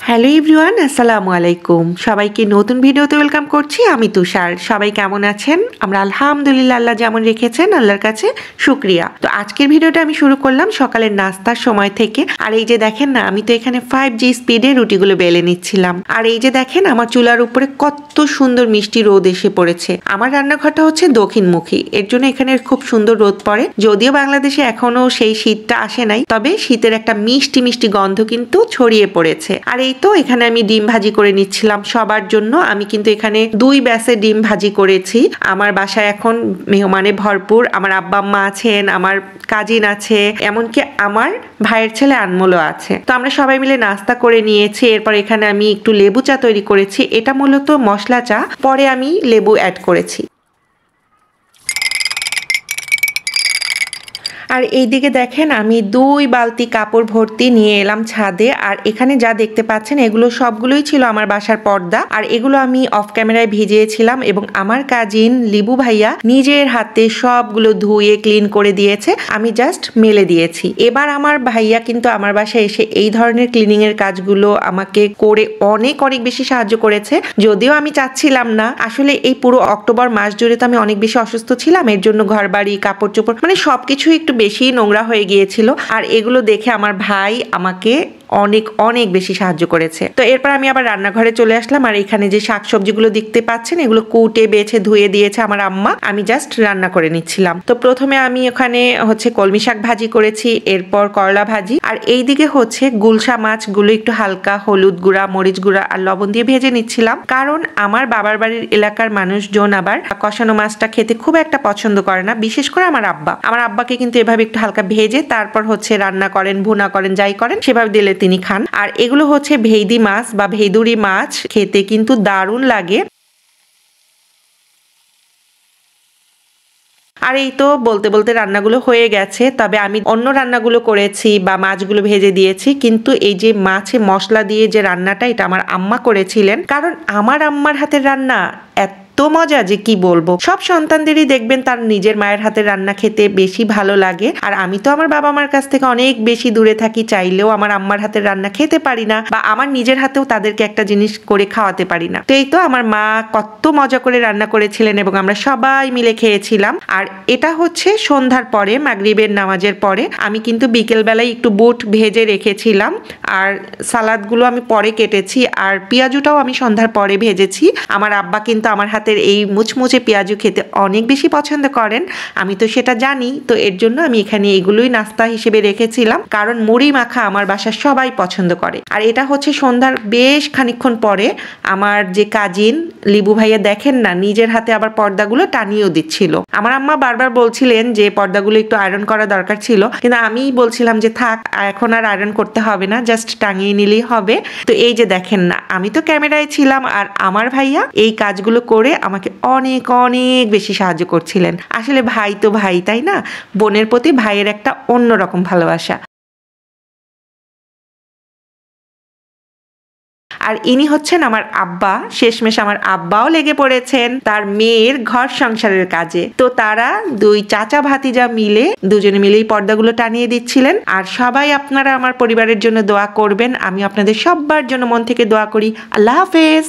Hello everyone, আসসালামু আলাইকুম। সবাইকে নতুন ভিডিওতে ওয়েলকাম করছি। আমি তুষার। সবাই কেমন আছেন? আমরা আলহামদুলিল্লাহ, আল্লাহ যেমন রেখেছেন আল্লাহর কাছে শুকরিয়া। তো আজকের ভিডিওটা আমি শুরু করলাম সকালের নাস্তার সময় থেকে। আর এই যে দেখেন না, আমি তো এখানে 5G স্পিডে রুটিগুলো বেলে নিচ্ছিলাম। আর এই যে দেখেন আমার চুলার উপরে কত সুন্দর মিষ্টি রোদ এসে পড়েছে। আমার রান্নাঘরটা হচ্ছে দক্ষিণমুখী, এর জন্য এখানে খুব সুন্দর রোদ পড়ে। যদিও বাংলাদেশে এখনো সেই শীতটা আসে নাই, তবে শীতের একটা মিষ্টি মিষ্টি গন্ধ কিন্তু ছড়িয়ে পড়েছে। আর এই তো এখানে আমি ডিম ভাজি করে নিচ্ছিলাম সবার জন্য। আমি কিন্তু এখানে 2 ব্যাচে ডিম ভাজি করেছি। আমার বাসায় এখন মেহমানে ভরপুর। আমার আব্বা আম্মা আছেন, আমার কাজিন আছে, এমনকি আমার ভাইয়ের ছেলে আনমোলও আছে। তো আমরা সবাই মিলে নাস্তা করে নিয়েছি। এরপর এখানে আমি একটু লেবু চা তৈরি করেছি। এটা মূলত মশলা চা, পরে আমি লেবু অ্যাড করেছি। আর এইদিকে দেখেন আমি 2 বালতি কাপড় ভর্তি নিয়ে এলাম ছাদে। আর এখানে যা দেখতে পাচ্ছেন এগুলো সবগুলোই ছিল আমার বাসার পর্দা। আর এগুলো আমি অফ ক্যামেরায় ভিজিয়েছিলাম এবং আমার কাজিন লিবু ভাইয়া নিজের হাতে সবগুলো ধুয়ে ক্লিন করে দিয়েছে। আমি জাস্ট মেলে দিয়েছি। এবার আমার ভাইয়া কিন্তু আমার বাসায় এসে এই ধরনের ক্লিনিং এর কাজগুলো আমাকে করে অনেক অনেক বেশি সাহায্য করেছে। যদিও আমি চাচ্ছিলাম না, আসলে এই পুরো অক্টোবর মাস জুড়ে তো আমি অনেক বেশি অসুস্থ ছিলাম। এর জন্য ঘর বাড়ি কাপড় চোপড় মানে সবকিছু একটু বেশি নোংরা হয়ে গিয়েছিল। আর এগুলো দেখে আমার ভাই আমাকে অনেক অনেক বেশি সাহায্য করেছে। তো এরপর আমি আবার রান্নাঘরে চলে আসলাম। আর এখানে যে শাকসবজিগুলো দেখতে পাচ্ছেন এগুলো কুটে বেছে ধুয়ে দিয়েছে আমার আম্মা। আমি জাস্ট রান্না করে নিচ্ছিলাম। তো প্রথমে আমি ওখানে হচ্ছে কলমি শাক ভাজি করেছি, এরপর করলা ভাজি। আর এইদিকে হচ্ছে গুলশা মাছগুলো একটু হালকা হলুদ গুঁড়া, মরিচ গুঁড়া আর লবণ দিয়ে ভেজে নিচ্ছিলাম। কারণ আমার বাবার বাড়ির এলাকার মানুষজন আবার কষানো মাছটা খেতে খুব একটা পছন্দ করে না, বিশেষ করে আমার আব্বা। আমার আব্বাকে কিন্তু এভাবে একটু হালকা ভেজে তারপর হচ্ছে রান্না করেন, ভুনা করেন, যাই করেন সেভাবে দিলে তিনি খান। আর এগুলো হচ্ছে ভেইদি মাছ বা ভেদুরি মাছ, খেতে কিন্তু দারুণ লাগে। আর এই তো বলতে বলতে রান্নাগুলো হয়ে গেছে। তবে আমি অন্য রান্নাগুলো করেছি বা মাছগুলো ভেজে দিয়েছি, কিন্তু এই যে মাছে মশলা দিয়ে যে রান্নাটা, এটা আমার আম্মা করেছিলেন। কারণ আমার আম্মার হাতের রান্না এত মজা যে কি বলবো। সব সন্তানদেরই দেখবেন তার নিজের মায়ের হাতের রান্না খেতে বেশি ভালো লাগে। আর আমি তো আমার বাবা মার কাছ থেকে অনেক বেশি দূরে থাকি, চাইলেও আমার আম্মার হাতের রান্না খেতে পারি না, বা আমার নিজের হাতেও তাদেরকে একটা জিনিস করে খাওয়াতে পারি না। তো এই তো আমার মা কত মজা করে রান্না করেছিলেন এবং আমরা সবাই মিলে খেয়েছিলাম। আর এটা হচ্ছে সন্ধ্যার পরে, মাগরিবের নামাজের পরে। আমি কিন্তু বিকেল বেলায় একটু বুট ভেজে রেখেছিলাম, আর সালাদগুলো আমি পরে কেটেছি, আর পেঁয়াজুটাও আমি সন্ধ্যার পরে ভেজেছি। আমার আব্বা কিন্তু আমার হাতের এই মুচমুচে পেঁয়াজু খেতে অনেক বেশি পছন্দ করেন, আমি তো সেটা জানি। তো এর জন্য আমি এখানে এগুলোই নাস্তা হিসেবে রেখেছিলাম, কারণ মুড়ি মাখা আমার বাসার সবাই পছন্দ করে। আর এটা হচ্ছে সন্ধ্যার বেশ খানিকক্ষণ পরে। আমার যে কাজিন লিবু ভাইয়া দেখেন না, নিজের হাতে আবার পর্দাগুলো টানিয়েও দিচ্ছিল। আমার আম্মা বারবার বলছিলেন যে পর্দাগুলো একটু আয়রন করা দরকার ছিল, কিন্তু আমি বলছিলাম যে থাক, এখন আর আয়রন করতে হবে না, জাস্ট টাঙিয়ে নিলেই হবে। তো এই যে দেখেন না, আমি তো ক্যামেরায় ছিলাম আর আমার ভাইয়া এই কাজগুলো করে আমাকে অনেক অনেক বেশি সাহায্য করছিলেন। আসলে ভাই তো ভাই, তাই না? বোনের প্রতি ভাইয়ের একটা অন্যরকম ভালোবাসা। আর ইনি হচ্ছেন আমার আব্বা। শেষমেশ আমার আব্বাও লেগে পড়েছেন তার মেয়ের ঘর সংসারের কাজে। তো তারা 2 চাচা ভাতিজা মিলে দুজনে মিলেই পর্দাগুলো টানিয়ে দিচ্ছিলেন। আর সবাই আপনারা আমার পরিবারের জন্য দোয়া করবেন। আমি আপনাদের সবার জন্য মন থেকে দোয়া করি। আল্লাহ হাফেজ।